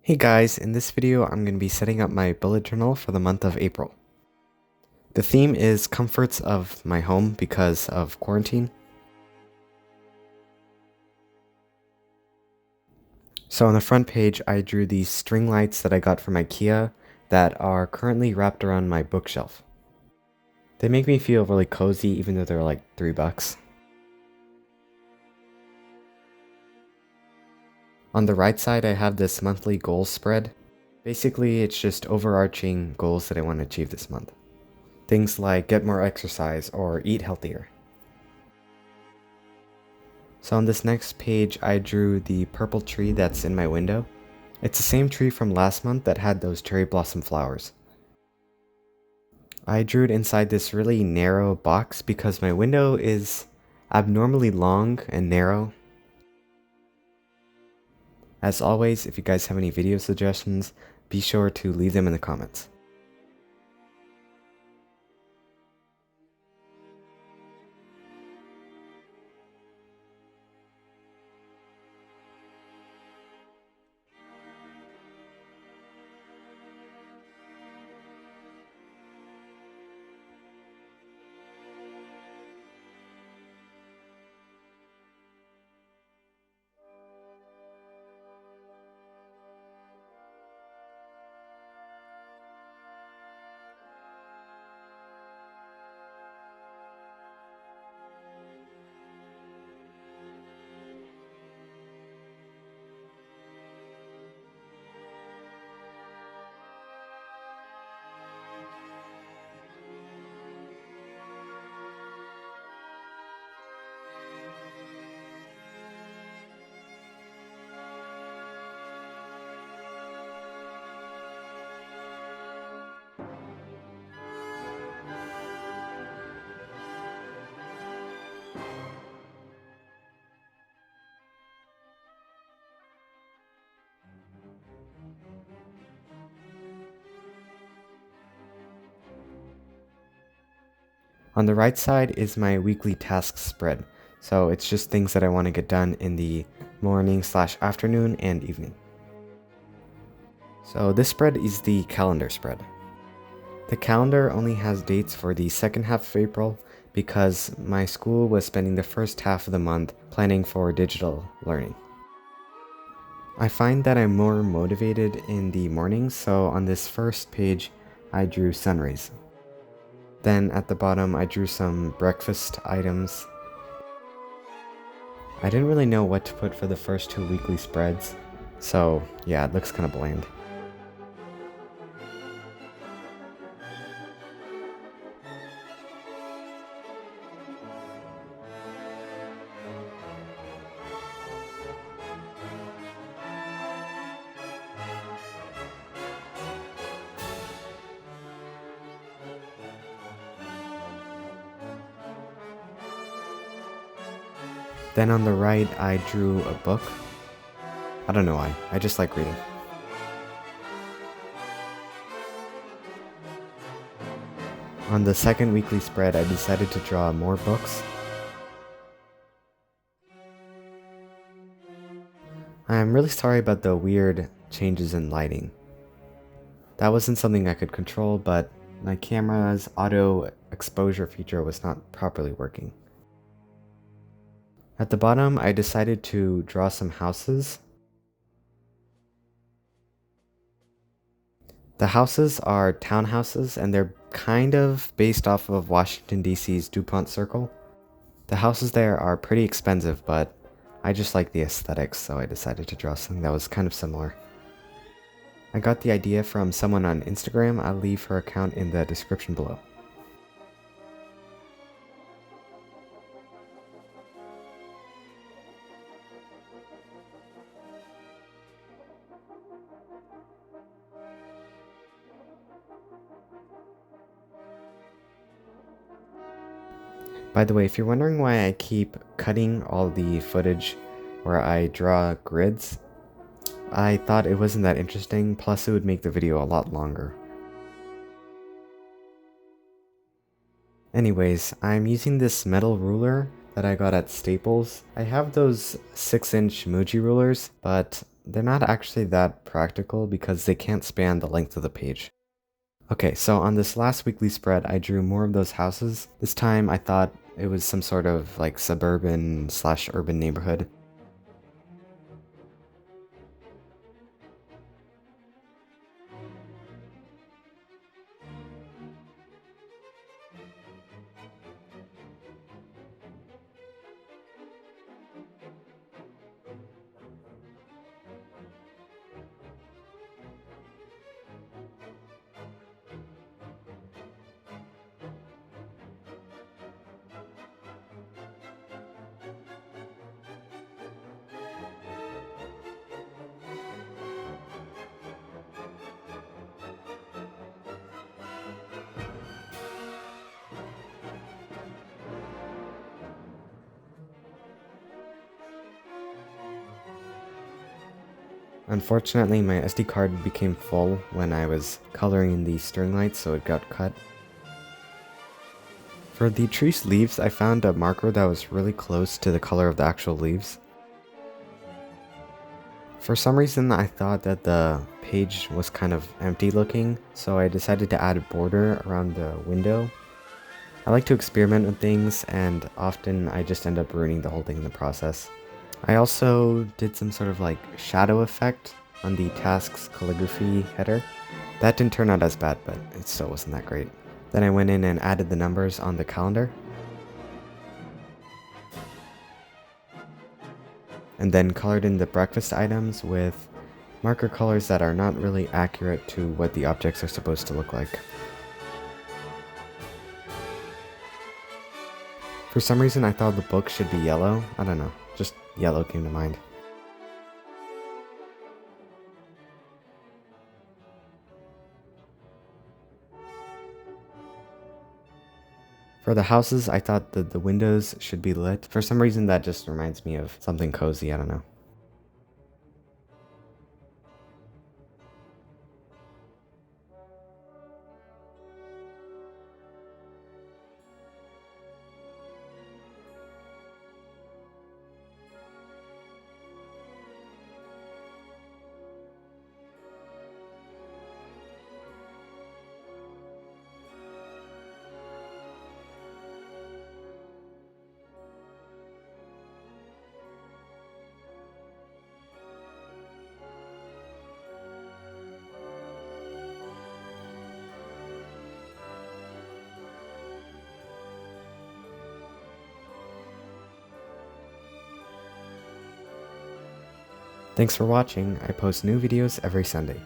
Hey guys, in this video I'm going to be setting up my bullet journal for the month of April. The theme is comforts of my home because of quarantine. So on the front page I drew these string lights that I got from IKEA that are currently wrapped around my bookshelf. They make me feel really cozy even though they're like $3. On the right side I have this monthly goals spread. Basically it's just overarching goals that I want to achieve this month. Things like get more exercise or eat healthier. So on this next page I drew the purple tree that's in my window. It's the same tree from last month that had those cherry blossom flowers. I drew it inside this really narrow box because my window is abnormally long and narrow. As always, if you guys have any video suggestions, be sure to leave them in the comments. On the right side is my weekly tasks spread, so it's just things that I want to get done in the morning/afternoon and evening. So this spread is the calendar spread. The calendar only has dates for the second half of April because my school was spending the first half of the month planning for digital learning. I find that I'm more motivated in the mornings, so on this first page I drew sun rays. Then at the bottom I drew some breakfast items. I didn't really know what to put for the first two weekly spreads, so yeah, it looks kind of bland. Then on the right I drew a book. I don't know why, I just like reading. On the second weekly spread I decided to draw more books. I'm really sorry about the weird changes in lighting. That wasn't something I could control, but my camera's auto exposure feature was not properly working. At the bottom, I decided to draw some houses. The houses are townhouses and they're kind of based off of Washington DC's DuPont Circle. The houses there are pretty expensive, but I just like the aesthetics, so I decided to draw something that was kind of similar. I got the idea from someone on Instagram. I'll leave her account in the description below. By the way, if you're wondering why I keep cutting all the footage where I draw grids, I thought it wasn't that interesting, plus it would make the video a lot longer. Anyways, I'm using this metal ruler that I got at Staples. I have those 6-inch Muji rulers, but they're not actually that practical because they can't span the length of the page. Okay, so on this last weekly spread, I drew more of those houses. This time I thought it was some sort of like suburban slash urban neighborhood. Unfortunately, my SD card became full when I was coloring in the string lights, so it got cut. For the tree's leaves, I found a marker that was really close to the color of the actual leaves. For some reason, I thought that the page was kind of empty looking, so I decided to add a border around the window. I like to experiment with things, and often I just end up ruining the whole thing in the process. I also did some sort of like shadow effect on the task's calligraphy header. That didn't turn out as bad, but it still wasn't that great. Then I went in and added the numbers on the calendar. And then colored in the breakfast items with marker colors that are not really accurate to what the objects are supposed to look like. For some reason I thought the book should be yellow. I don't know, just yellow came to mind. For the houses, I thought that the windows should be lit. For some reason that just reminds me of something cozy, I don't know. Thanks for watching. I post new videos every Sunday.